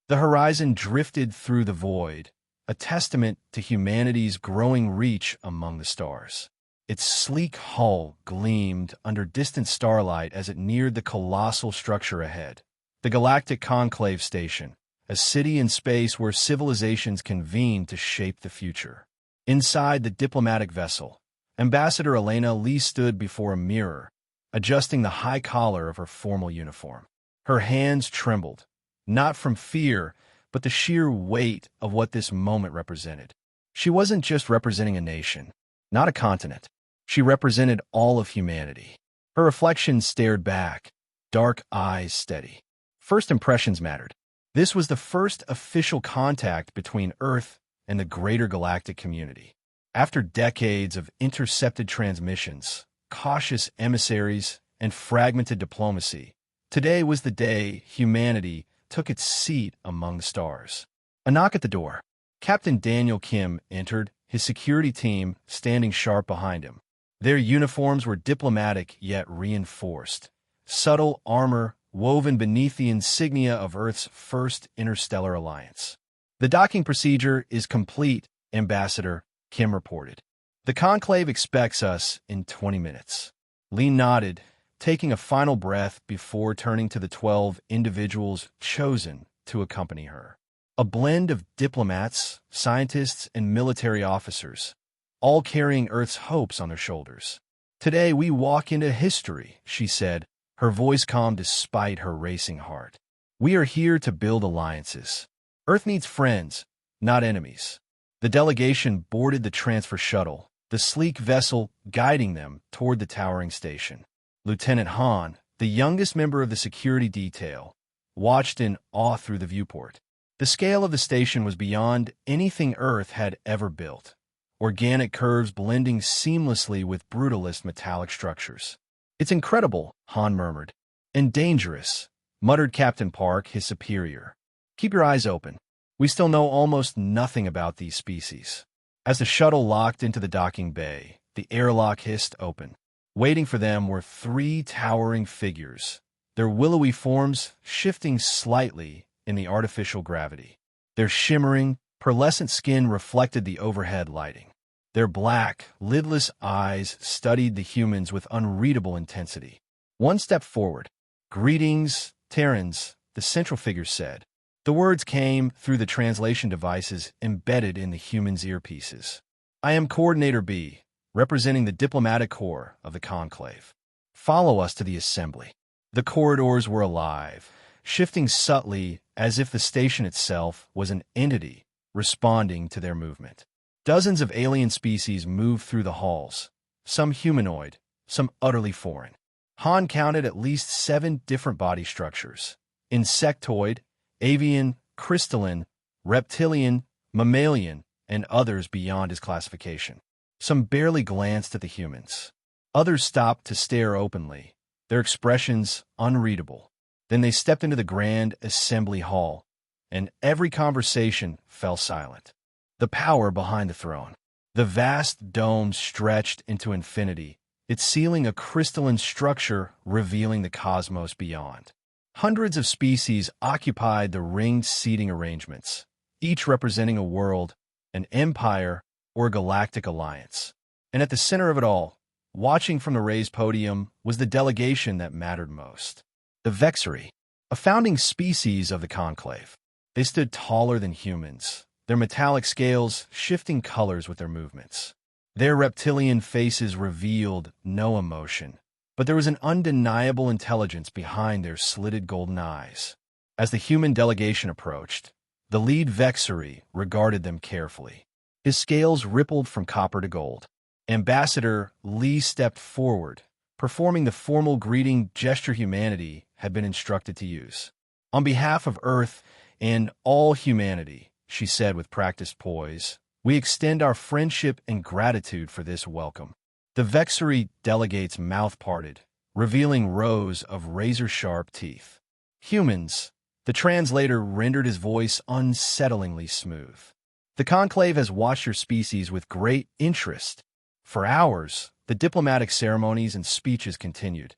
The horizon drifted through the void, a testament to humanity's growing reach among the stars. Its sleek hull gleamed under distant starlight as it neared the colossal structure ahead. The Galactic Conclave Station, a city in space where civilizations convene to shape the future. Inside the diplomatic vessel, Ambassador Elena Lee stood before a mirror, adjusting the high collar of her formal uniform. Her hands trembled, not from fear, but the sheer weight of what this moment represented. She wasn't just representing a nation, not a continent. She represented all of humanity. Her reflection stared back, dark eyes steady. First impressions mattered. This was the first official contact between Earth and the greater galactic community. After decades of intercepted transmissions, cautious emissaries, and fragmented diplomacy, today was the day humanity took its seat among the stars. A knock at the door. Captain Daniel Kim entered, his security team standing sharp behind him. Their uniforms were diplomatic yet reinforced. Subtle armor woven beneath the insignia of Earth's first interstellar alliance. The docking procedure is complete, Ambassador, Kim reported. The conclave expects us in 20 minutes. Lee nodded, taking a final breath before turning to the 12 individuals chosen to accompany her. A blend of diplomats, scientists, and military officers, all carrying Earth's hopes on their shoulders. Today we walk into history, she said, her voice calm despite her racing heart. We are here to build alliances. Earth needs friends, not enemies. The delegation boarded the transfer shuttle, the sleek vessel guiding them toward the towering station. Lieutenant Han, the youngest member of the security detail, watched in awe through the viewport. The scale of the station was beyond anything Earth had ever built. Organic curves blending seamlessly with brutalist metallic structures. It's incredible, Han murmured. And dangerous, muttered Captain Park, his superior. Keep your eyes open. We still know almost nothing about these species. As the shuttle locked into the docking bay, the airlock hissed open. Waiting for them were 3 towering figures, their willowy forms shifting slightly in the artificial gravity. Their shimmering, pearlescent skin reflected the overhead lighting. Their black, lidless eyes studied the humans with unreadable intensity. One stepped forward. "Greetings, Terrans," the central figure said. The words came through the translation devices embedded in the humans' earpieces. "I am Coordinator B, representing the diplomatic corps of the Conclave. Follow us to the assembly." The corridors were alive, shifting subtly as if the station itself was an entity responding to their movement. Dozens of alien species moved through the halls, some humanoid, some utterly foreign. Han counted at least 7 different body structures: insectoid, avian, crystalline, reptilian, mammalian, and others beyond his classification. Some barely glanced at the humans. Others stopped to stare openly, their expressions unreadable. Then they stepped into the grand assembly hall, and every conversation fell silent. The power behind the throne. The vast dome stretched into infinity, its ceiling a crystalline structure revealing the cosmos beyond. Hundreds of species occupied the ringed seating arrangements, each representing a world, an empire, or a galactic alliance. And at the center of it all, watching from the raised podium, was the delegation that mattered most. The Vexari, a founding species of the Conclave. They stood taller than humans, their metallic scales shifting colors with their movements. Their reptilian faces revealed no emotion, but there was an undeniable intelligence behind their slitted golden eyes. As the human delegation approached, the lead Vexari regarded them carefully. His scales rippled from copper to gold. Ambassador Lee stepped forward, performing the formal greeting gesture humanity had been instructed to use. "On behalf of Earth and all humanity," she said with practiced poise, "we extend our friendship and gratitude for this welcome." The Vexari delegate's mouth parted, revealing rows of razor-sharp teeth. "Humans," the translator rendered his voice unsettlingly smooth. "The Conclave has watched your species with great interest." For hours, the diplomatic ceremonies and speeches continued,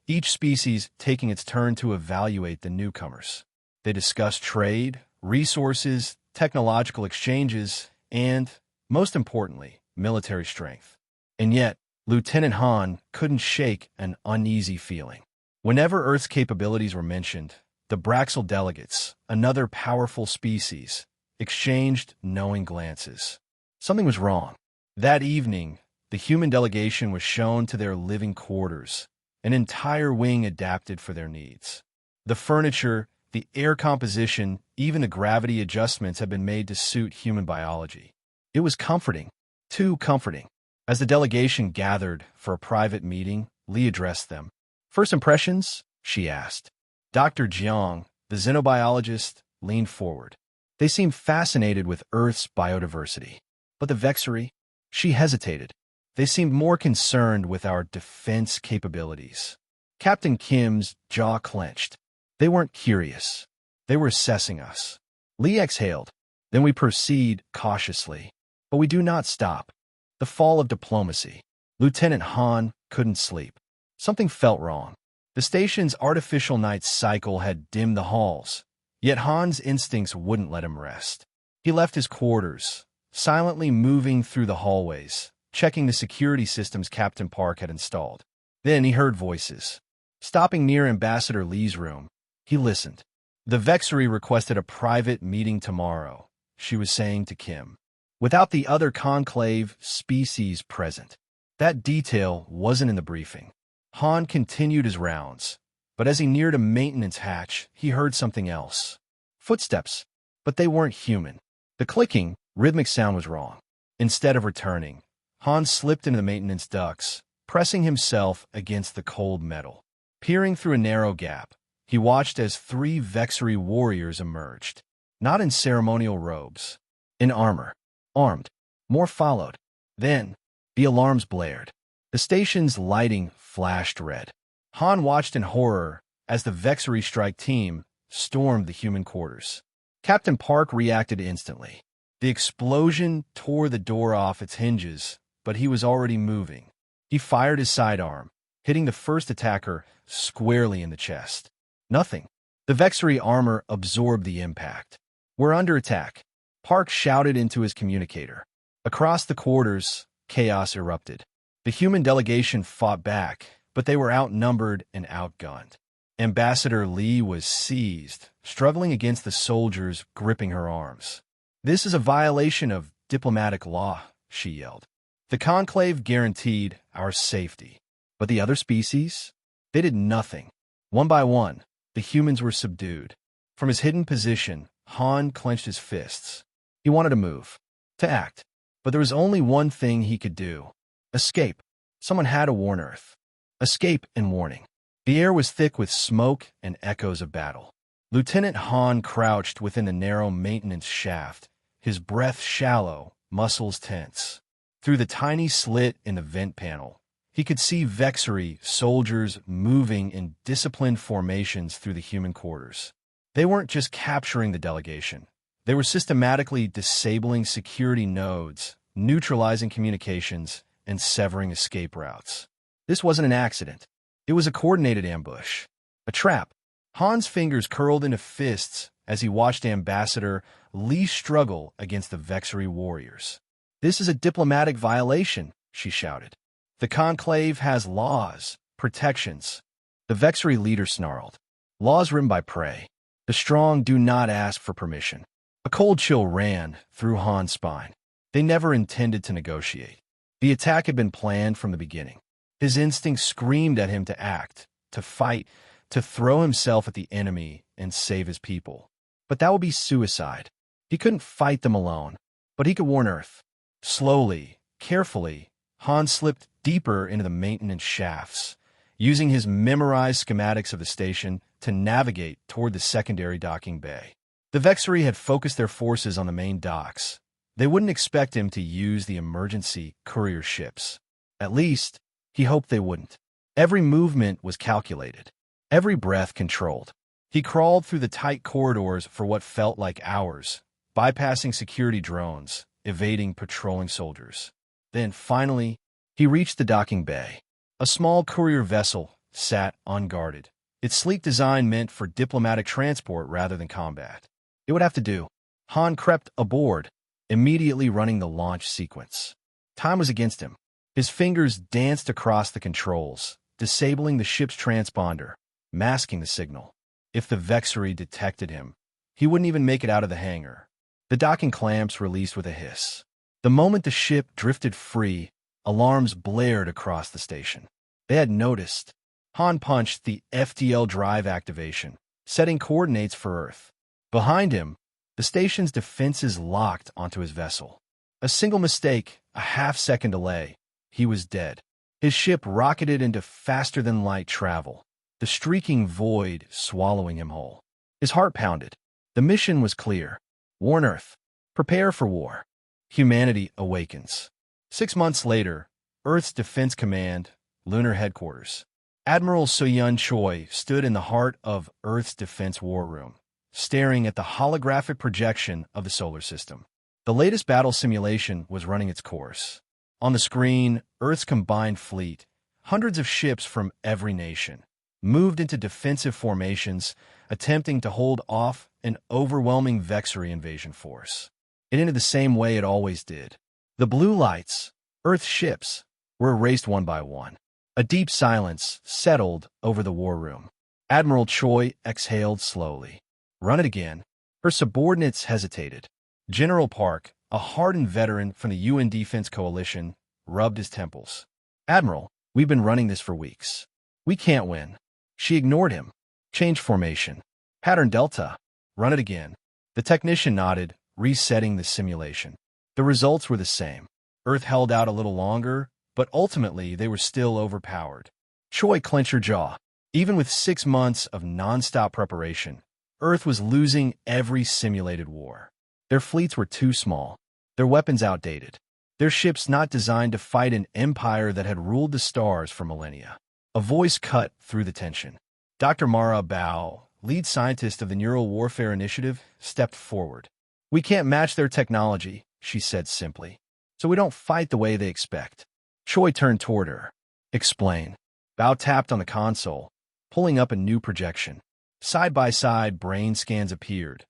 each species taking its turn to evaluate the newcomers. They discussed trade, resources, technological exchanges, and, most importantly, military strength. And yet, Lieutenant Han couldn't shake an uneasy feeling. Whenever Earth's capabilities were mentioned, the Braxel delegates, another powerful species, exchanged knowing glances. Something was wrong. That evening, the human delegation was shown to their living quarters, an entire wing adapted for their needs. The furniture, the air composition, even the gravity adjustments had been made to suit human biology. It was comforting, too comforting. As the delegation gathered for a private meeting, Li addressed them. "First impressions?" she asked. Dr. Jiang, the xenobiologist, leaned forward. They seemed fascinated with Earth's biodiversity. But the Vexery? She hesitated. They seemed more concerned with our defense capabilities. Captain Kim's jaw clenched. They weren't curious. They were assessing us. Li exhaled. Then we proceed cautiously. But we do not stop. The fall of diplomacy. Lieutenant Han couldn't sleep. Something felt wrong. The station's artificial night cycle had dimmed the halls, yet Han's instincts wouldn't let him rest. He left his quarters, silently moving through the hallways, checking the security systems Captain Park had installed. Then he heard voices. Stopping near Ambassador Li's room, he listened. The Vexery requested a private meeting tomorrow, she was saying to Kim, without the other conclave species present. That detail wasn't in the briefing. Han continued his rounds, but as he neared a maintenance hatch, he heard something else. Footsteps, but they weren't human. The clicking, rhythmic sound was wrong. Instead of returning, Han slipped into the maintenance ducts, pressing himself against the cold metal. Peering through a narrow gap, he watched as 3 Vexery warriors emerged, not in ceremonial robes, in armor, armed. More followed. Then, the alarms blared. The station's lighting flashed red. Han watched in horror as the Vexery strike team stormed the human quarters. Captain Park reacted instantly. The explosion tore the door off its hinges, but he was already moving. He fired his sidearm, hitting the first attacker squarely in the chest. Nothing. The Vexery armor absorbed the impact. "We're under attack," Park shouted into his communicator. Across the quarters, chaos erupted. The human delegation fought back, but they were outnumbered and outgunned. Ambassador Li was seized, struggling against the soldiers gripping her arms. "This is a violation of diplomatic law," she yelled. "The conclave guaranteed our safety. But the other species? They did nothing." One by one, the humans were subdued. From his hidden position, Han clenched his fists. He wanted to move, to act. But there was only one thing he could do. Escape. Someone had to warn Earth. Escape and warning. The air was thick with smoke and echoes of battle. Lieutenant Han crouched within the narrow maintenance shaft, his breath shallow, muscles tense. Through the tiny slit in the vent panel, he could see Vexery soldiers moving in disciplined formations through the human quarters. They weren't just capturing the delegation. They were systematically disabling security nodes, neutralizing communications, and severing escape routes. This wasn't an accident. It was a coordinated ambush. A trap. Han's fingers curled into fists as he watched Ambassador Li struggle against the Vexery warriors. "This is a diplomatic violation," she shouted. "The conclave has laws, protections." The Vexery leader snarled. "Laws written by prey. The strong do not ask for permission." A cold chill ran through Han's spine. They never intended to negotiate. The attack had been planned from the beginning. His instincts screamed at him to act, to fight, to throw himself at the enemy and save his people. But that would be suicide. He couldn't fight them alone, but he could warn Earth. Slowly, carefully, Han slipped deeper into the maintenance shafts, using his memorized schematics of the station to navigate toward the secondary docking bay. The Vexery had focused their forces on the main docks. They wouldn't expect him to use the emergency courier ships. At least, he hoped they wouldn't. Every movement was calculated, every breath controlled. He crawled through the tight corridors for what felt like hours, bypassing security drones, evading patrolling soldiers. Then, finally, he reached the docking bay. A small courier vessel sat unguarded, its sleek design meant for diplomatic transport rather than combat. It would have to do. Han crept aboard, immediately running the launch sequence. Time was against him. His fingers danced across the controls, disabling the ship's transponder, masking the signal. If the Vexery detected him, he wouldn't even make it out of the hangar. The docking clamps released with a hiss. The moment the ship drifted free, alarms blared across the station. They had noticed. Han punched the FTL drive activation, setting coordinates for Earth. Behind him, the station's defenses locked onto his vessel. A single mistake, a half-second delay, he was dead. His ship rocketed into faster-than-light travel, the streaking void swallowing him whole. His heart pounded. The mission was clear. Warn Earth. Prepare for war. Humanity awakens. 6 months later, Earth's Defense Command, Lunar Headquarters. Admiral So-Yun Choi stood in the heart of Earth's defense war room, staring at the holographic projection of the solar system. The latest battle simulation was running its course. On the screen, Earth's combined fleet, hundreds of ships from every nation, moved into defensive formations, attempting to hold off an overwhelming Vexery invasion force. It ended the same way it always did. The blue lights, Earth's ships, were erased one by one. A deep silence settled over the war room. Admiral Choi exhaled slowly. Run it again. Her subordinates hesitated. General Park, a hardened veteran from the UN Defense Coalition, rubbed his temples. Admiral, we've been running this for weeks. We can't win. She ignored him. Change formation. Pattern Delta. Run it again. The technician nodded, resetting the simulation. The results were the same. Earth held out a little longer, but ultimately they were still overpowered. Choi clenched her jaw. Even with 6 months of non-stop preparation, Earth was losing every simulated war. Their fleets were too small, their weapons outdated, their ships not designed to fight an empire that had ruled the stars for millennia. A voice cut through the tension. Dr. Mara Bao, lead scientist of the Neural Warfare Initiative, stepped forward. We can't match their technology, she said simply, so we don't fight the way they expect. Choi turned toward her. Explain. Bao tapped on the console, pulling up a new projection. Side-by-side brain scans appeared.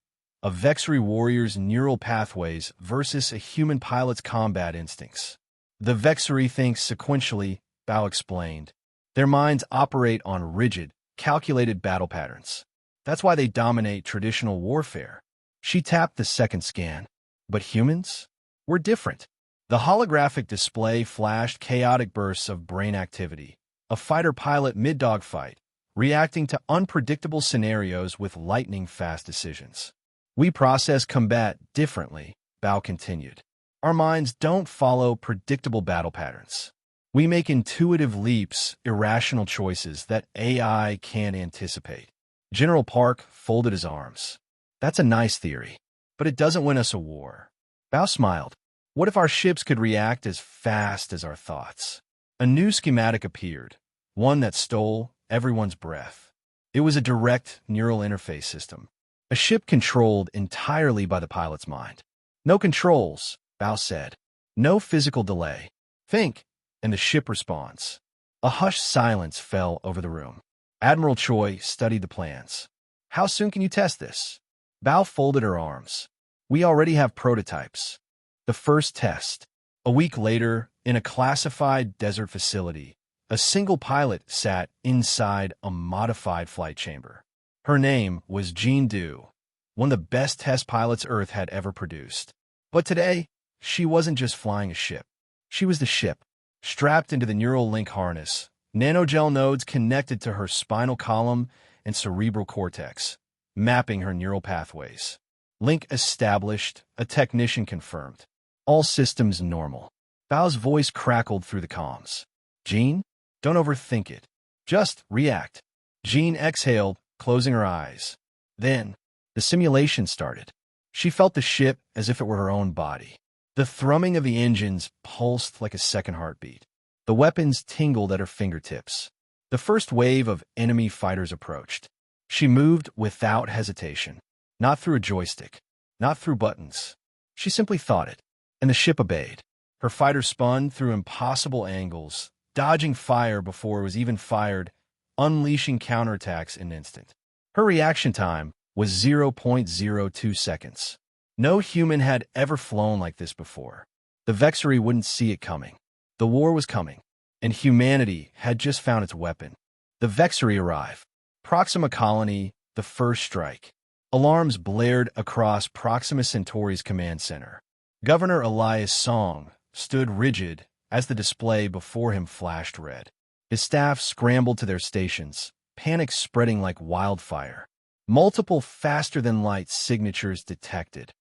A Vexery warrior's neural pathways versus a human pilot's combat instincts. The Vexery thinks sequentially, Bao explained. Their minds operate on rigid, calculated battle patterns. That's why they dominate traditional warfare. She tapped the second scan. But humans? We're different. The holographic display flashed chaotic bursts of brain activity. A fighter pilot mid-dogfight, reacting to unpredictable scenarios with lightning-fast decisions. We process combat differently, Bao continued. Our minds don't follow predictable battle patterns. We make intuitive leaps, irrational choices that AI can't anticipate. General Park folded his arms. That's a nice theory, but it doesn't win us a war. Bao smiled. What if our ships could react as fast as our thoughts? A new schematic appeared, one that stole everyone's breath. It was a direct neural interface system, a ship controlled entirely by the pilot's mind. No controls, Bao said. No physical delay. Think, and the ship responds. A hushed silence fell over the room. Admiral Choi studied the plans. How soon can you test this? Bao folded her arms. We already have prototypes. The first test. A week later, in a classified desert facility, a single pilot sat inside a modified flight chamber. Her name was Jean Du, one of the best test pilots Earth had ever produced. But today, she wasn't just flying a ship. She was the ship, strapped into the neural link harness, nanogel nodes connected to her spinal column and cerebral cortex, mapping her neural pathways. Link established, a technician confirmed. All systems normal. Bao's voice crackled through the comms. Jean, don't overthink it. Just react. Jean exhaled, closing her eyes. Then, the simulation started. She felt the ship as if it were her own body. The thrumming of the engines pulsed like a second heartbeat. The weapons tingled at her fingertips. The first wave of enemy fighters approached. She moved without hesitation. Not through a joystick. Not through buttons. She simply thought it. And the ship obeyed. Her fighter spun through impossible angles, dodging fire before it was even fired, unleashing counterattacks in an instant. Her reaction time was 0.02 seconds. No human had ever flown like this before. The Vexery wouldn't see it coming. The war was coming, and humanity had just found its weapon. The Vexery arrived. Proxima Colony, the first strike. Alarms blared across Proxima Centauri's command center. Governor Elias Song stood rigid as the display before him flashed red. His staff scrambled to their stations, panic spreading like wildfire. Multiple faster-than-light signatures detected.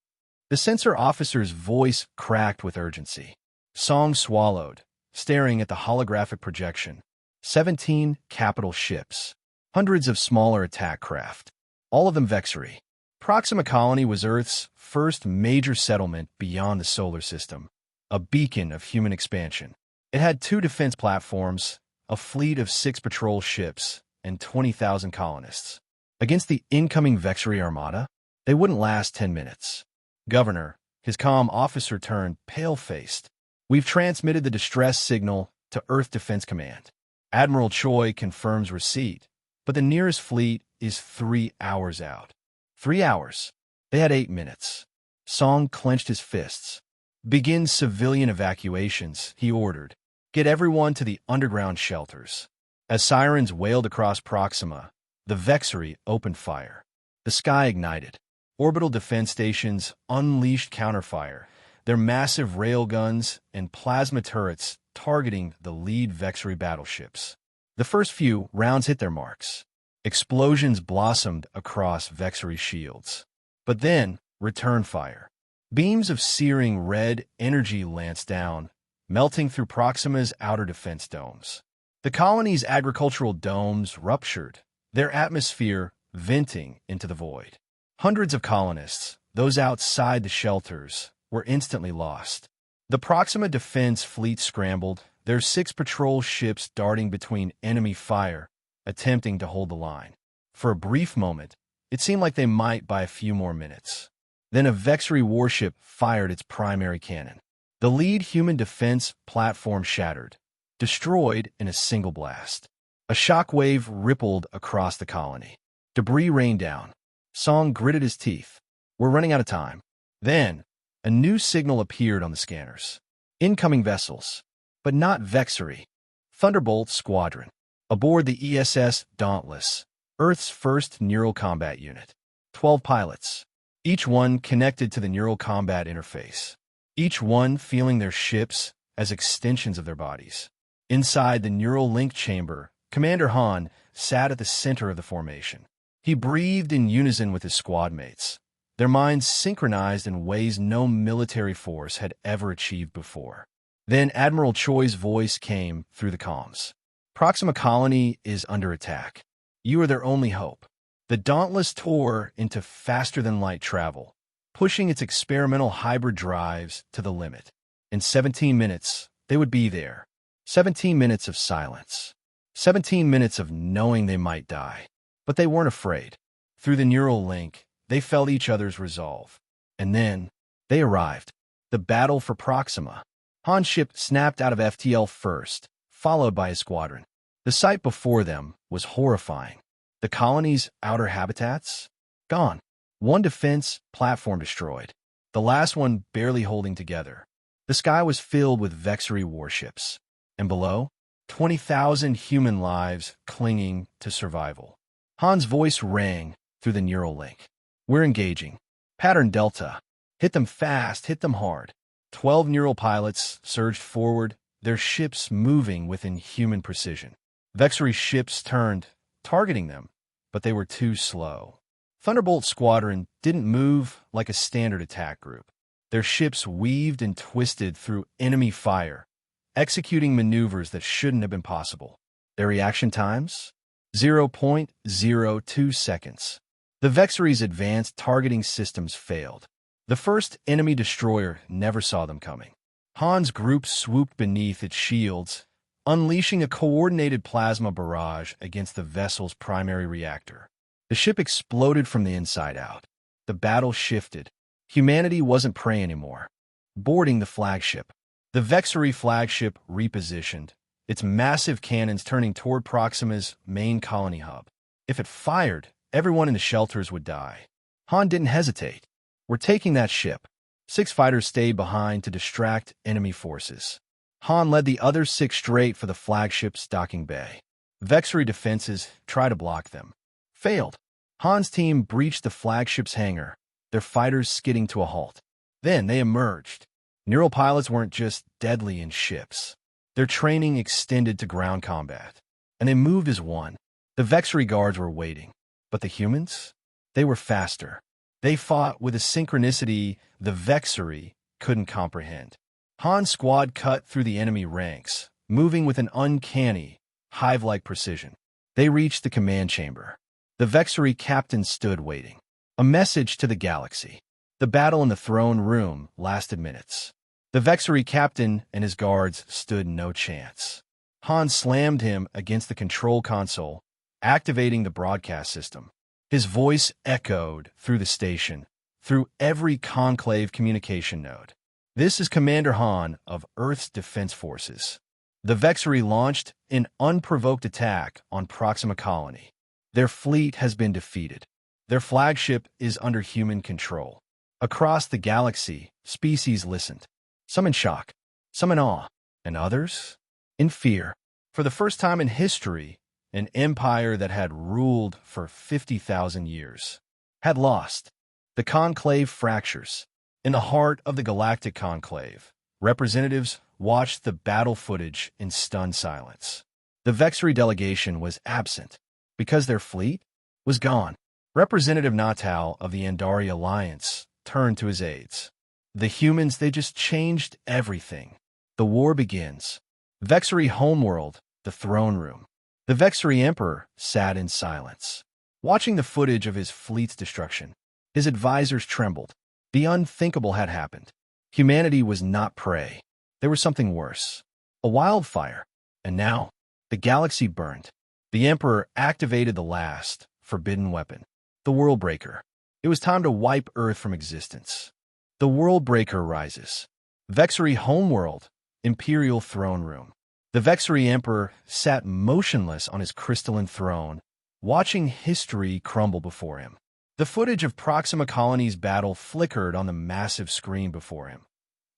The sensor officer's voice cracked with urgency. Song swallowed, staring at the holographic projection. 17 capital ships. Hundreds of smaller attack craft. All of them Vexery. Proxima Colony was Earth's first major settlement beyond the solar system. A beacon of human expansion. It had 2 defense platforms, a fleet of 6 patrol ships, and 20,000 colonists. Against the incoming Vexery armada, they wouldn't last 10 minutes. Governor, his calm officer turned pale-faced. We've transmitted the distress signal to Earth Defense Command. Admiral Choi confirms receipt, but the nearest fleet is 3 hours out. 3 hours. They had 8 minutes. Song clenched his fists. Begin civilian evacuations, he ordered. Get everyone to the underground shelters. As sirens wailed across Proxima, the Vexery opened fire. The sky ignited. Orbital defense stations unleashed counterfire, their massive railguns and plasma turrets targeting the lead Vexery battleships. The first few rounds hit their marks. Explosions blossomed across Vexery shields. But then, return fire. Beams of searing red energy lanced down, melting through Proxima's outer defense domes. The colony's agricultural domes ruptured, their atmosphere venting into the void. Hundreds of colonists, those outside the shelters, were instantly lost. The Proxima defense fleet scrambled, their 6 patrol ships darting between enemy fire, attempting to hold the line. For a brief moment, it seemed like they might buy a few more minutes. Then a Vexery warship fired its primary cannon. The lead human defense platform shattered, destroyed in a single blast. A shockwave rippled across the colony. Debris rained down. Song gritted his teeth. We're running out of time. Then, a new signal appeared on the scanners. Incoming vessels, but not Vexery. Thunderbolt Squadron. Aboard the ESS Dauntless, Earth's first neural combat unit. 12 pilots, each one connected to the neural combat interface. Each one feeling their ships as extensions of their bodies. Inside the neural link chamber, Commander Han sat at the center of the formation. He breathed in unison with his squad mates, their minds synchronized in ways no military force had ever achieved before. Then Admiral Choi's voice came through the comms. Proxima Colony is under attack. You are their only hope. The Dauntless tore into faster-than-light travel, pushing its experimental hybrid drives to the limit. In 17 minutes, they would be there. 17 minutes of silence. 17 minutes of knowing they might die. But they weren't afraid. Through the neural link, they felt each other's resolve. And then, they arrived. The battle for Proxima. Han's ship snapped out of FTL first, followed by his squadron. The sight before them was horrifying. The colony's outer habitats? Gone. One defense platform destroyed. The last one barely holding together. The sky was filled with Vexery warships. And below, 20,000 human lives clinging to survival. Han's voice rang through the neural link. We're engaging. Pattern Delta. Hit them fast, hit them hard. 12 neural pilots surged forward, their ships moving with inhuman precision. Vexery ships turned, targeting them, but they were too slow. Thunderbolt Squadron didn't move like a standard attack group. Their ships weaved and twisted through enemy fire, executing maneuvers that shouldn't have been possible. Their reaction times? 0.02 seconds. The Vexery's advanced targeting systems failed. The first enemy destroyer never saw them coming. Han's group swooped beneath its shields, unleashing a coordinated plasma barrage against the vessel's primary reactor. The ship exploded from the inside out. The battle shifted. Humanity wasn't prey anymore. Boarding the flagship. The Vexery flagship repositioned, its massive cannons turning toward Proxima's main colony hub. If it fired, Everyone in the shelters would die. Han didn't hesitate. "We're taking that ship." 6 fighters stayed behind to distract enemy forces. Han led the other 6 straight for the flagship's docking bay. Vexery defenses tried to block them. Failed. Han's team breached the flagship's hangar, their fighters skidding to a halt. Then they emerged. Neural pilots weren't just deadly in ships. Their training extended to ground combat, and they moved as one. The Vexery guards were waiting, but the humans? They were faster. They fought with a synchronicity the Vexery couldn't comprehend. Han's squad cut through the enemy ranks, moving with an uncanny, hive-like precision. They reached the command chamber. The Vexery captain stood waiting. A message to the galaxy. The battle in the throne room lasted minutes. The Vexery captain and his guards stood no chance. Han slammed him against the control console, activating the broadcast system. His voice echoed through the station, through every conclave communication node. "This is Commander Han of Earth's Defense Forces. The Vexery launched an unprovoked attack on Proxima Colony. Their fleet has been defeated. Their flagship is under human control." Across the galaxy, species listened. Some in shock, some in awe, and others in fear. For the first time in history, an empire that had ruled for 50,000 years had lost. The conclave fractures. In the heart of the Galactic Conclave, representatives watched the battle footage in stunned silence. The Vexery delegation was absent because their fleet was gone. Representative Natal of the Andari Alliance turned to his aides. "The humans, they just changed everything. The war begins." Vexery homeworld, the throne room. The Vexery Emperor sat in silence, watching the footage of his fleet's destruction. His advisors trembled. The unthinkable had happened. Humanity was not prey. There was something worse. A wildfire. And now, the galaxy burned. The Emperor activated the last, forbidden weapon. The World Breaker. It was time to wipe Earth from existence. The World Breaker rises. Vexery homeworld, Imperial throne room. The Vexery Emperor sat motionless on his crystalline throne, watching history crumble before him. The footage of Proxima Colony's battle flickered on the massive screen before him.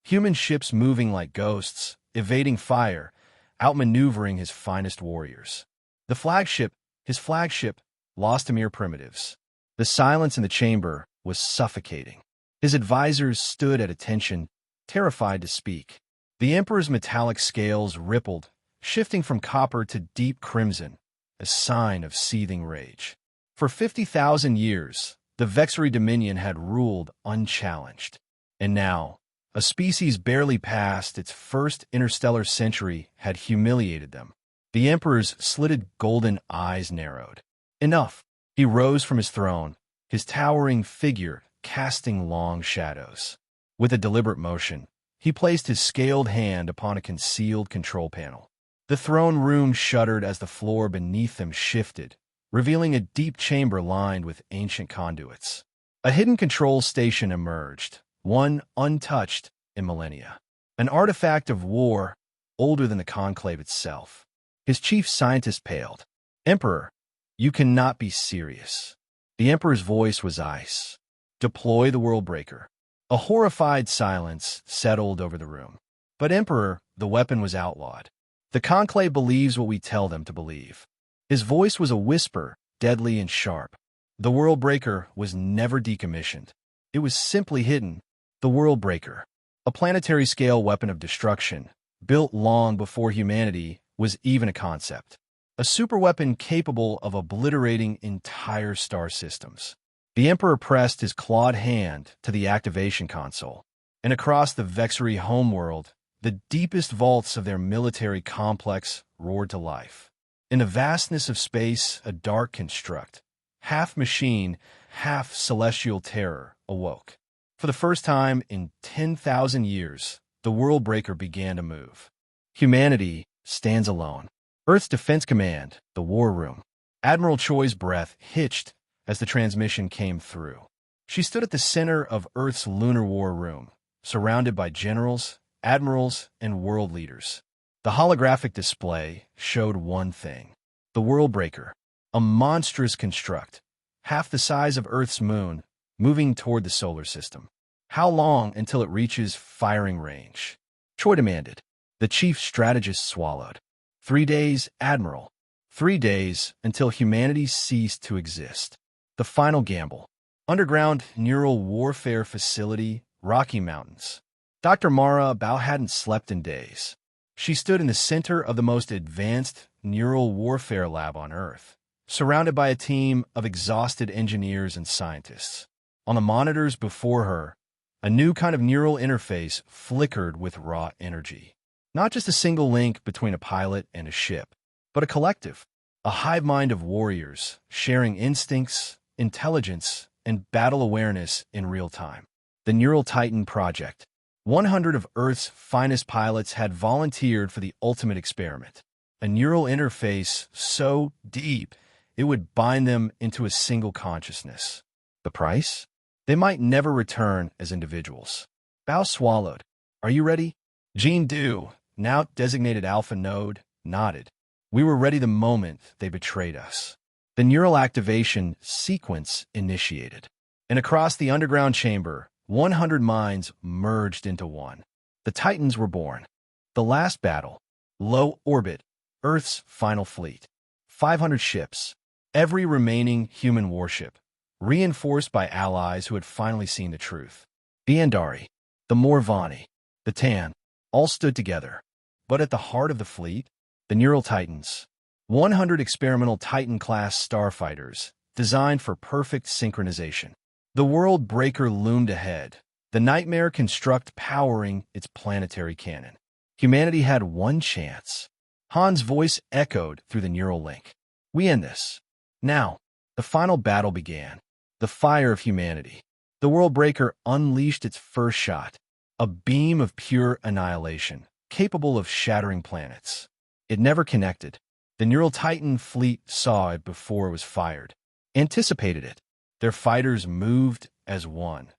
Human ships moving like ghosts, evading fire, outmaneuvering his finest warriors. The flagship, his flagship, lost to mere primitives. The silence in the chamber was suffocating. His advisors stood at attention, terrified to speak. The Emperor's metallic scales rippled, shifting from copper to deep crimson, a sign of seething rage. For 50,000 years, the Vexery Dominion had ruled unchallenged. And now, a species barely past its first interstellar century had humiliated them. The Emperor's slitted golden eyes narrowed. Enough. He rose from his throne, his towering figure casting long shadows. With a deliberate motion, he placed his scaled hand upon a concealed control panel. The throne room shuddered as the floor beneath them shifted, revealing a deep chamber lined with ancient conduits. A hidden control station emerged, one untouched in millennia. An artifact of war, older than the conclave itself. His chief scientist paled. "Emperor, you cannot be serious." The Emperor's voice was ice. "Deploy the World Breaker." A horrified silence settled over the room. "But Emperor, the weapon was outlawed. The conclave believes what we tell them to believe." His voice was a whisper, deadly and sharp. The World Breaker was never decommissioned. It was simply hidden. The World Breaker, a planetary-scale weapon of destruction, built long before humanity was even a concept. A superweapon capable of obliterating entire star systems. The Emperor pressed his clawed hand to the activation console, and across the Vexery homeworld, the deepest vaults of their military complex roared to life. In the vastness of space, a dark construct, half machine, half celestial terror, awoke. For the first time in 10,000 years, the World Breaker began to move. Humanity stands alone. Earth's Defense Command, the War Room. Admiral Choi's breath hitched as the transmission came through. She stood at the center of Earth's lunar war room, surrounded by generals, admirals, and world leaders. The holographic display showed one thing. The World Breaker, a monstrous construct, half the size of Earth's moon, moving toward the solar system. How long until it reaches firing range? Choi demanded. The chief strategist swallowed. 3 days, Admiral. 3 days until humanity ceased to exist. The final gamble. Underground Neural Warfare Facility, Rocky Mountains. Dr. Mara Bao hadn't slept in days. She stood in the center of the most advanced neural warfare lab on Earth, surrounded by a team of exhausted engineers and scientists. On the monitors before her, a new kind of neural interface flickered with raw energy. Not just a single link between a pilot and a ship, but a collective, a hive mind of warriors sharing instincts, intelligence, and battle awareness in real time. The Neural Titan Project. 100 of Earth's finest pilots had volunteered for the ultimate experiment, a neural interface so deep it would bind them into a single consciousness. The price? They might never return as individuals. Bao swallowed. Are you ready? Jean Du, now designated Alpha Node, nodded. We were ready the moment they betrayed us. The neural activation sequence initiated, and across the underground chamber, 100 minds merged into one. The Titans were born. The last battle. Low orbit. Earth's final fleet. 500 ships. Every remaining human warship. Reinforced by allies who had finally seen the truth. The Andari. The Morvani. The Tan. All stood together. But at the heart of the fleet, the Neural Titans. 100 experimental Titan-class starfighters, designed for perfect synchronization. The world breaker loomed ahead, the nightmare construct powering its planetary cannon. Humanity had one chance. Han's voice echoed through the neural link. We end this. Now, the final battle began. The fire of humanity. The world breaker unleashed its first shot, a beam of pure annihilation, capable of shattering planets. It never connected. The Neural Titan fleet saw it before it was fired, anticipated it. Their fighters moved as one,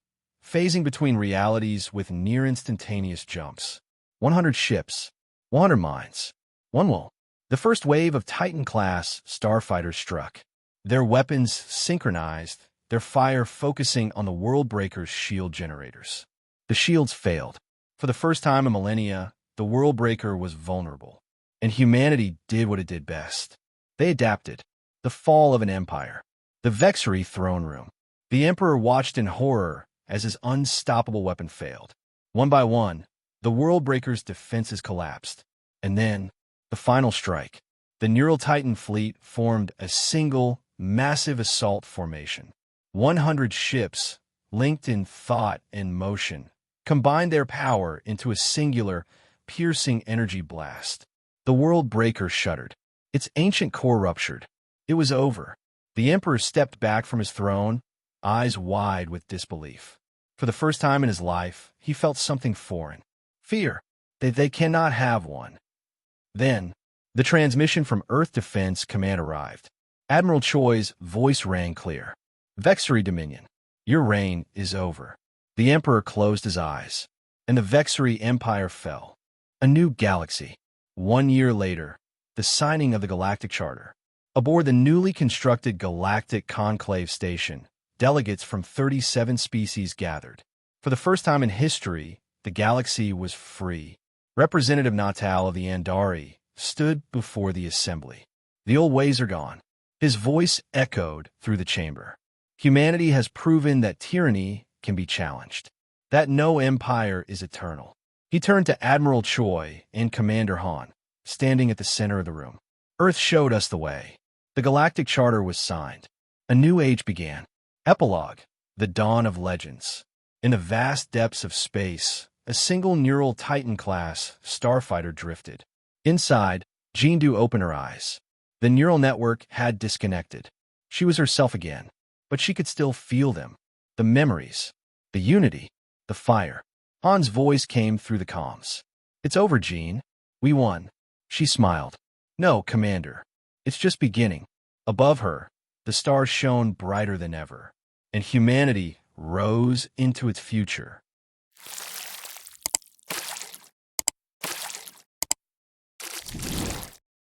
phasing between realities with near-instantaneous jumps. 100 ships, 100 minds, one will. The first wave of Titan-class starfighters struck, their weapons synchronized, their fire focusing on the World Breaker's shield generators. The shields failed. For the first time in millennia, the World Breaker was vulnerable, and humanity did what it did best. They adapted. The fall of an empire. The Vexery throne room. The Emperor watched in horror as his unstoppable weapon failed. One by one, the World Breaker's defenses collapsed. And then, the final strike. The Neural Titan fleet formed a single, massive assault formation. 100 ships, linked in thought and motion, combined their power into a singular, piercing energy blast. The World Breaker shuddered. Its ancient core ruptured. It was over. The Emperor stepped back from his throne, eyes wide with disbelief. For the first time in his life, he felt something foreign. Fear. They cannot have one. Then, the transmission from Earth Defense Command arrived. Admiral Choi's voice rang clear. Vexery Dominion, your reign is over. The Emperor closed his eyes, and the Vexery Empire fell. A new galaxy. 1 year later, the signing of the Galactic Charter. Aboard the newly constructed Galactic Conclave Station, delegates from 37 species gathered. For the first time in history, the galaxy was free. Representative Natal of the Andari stood before the assembly. The old ways are gone. His voice echoed through the chamber. Humanity has proven that tyranny can be challenged, that no empire is eternal. He turned to Admiral Choi and Commander Han, standing at the center of the room. Earth showed us the way. The Galactic Charter was signed. A new age began. Epilogue, the dawn of legends. In the vast depths of space, a single Neural Titan-class starfighter drifted. Inside, Jean Du opened her eyes. The neural network had disconnected. She was herself again, but she could still feel them. The memories, the unity, the fire. Han's voice came through the comms. It's over, Jean. We won. She smiled. No, Commander. It's just beginning. Above her, the stars shone brighter than ever, and humanity rose into its future.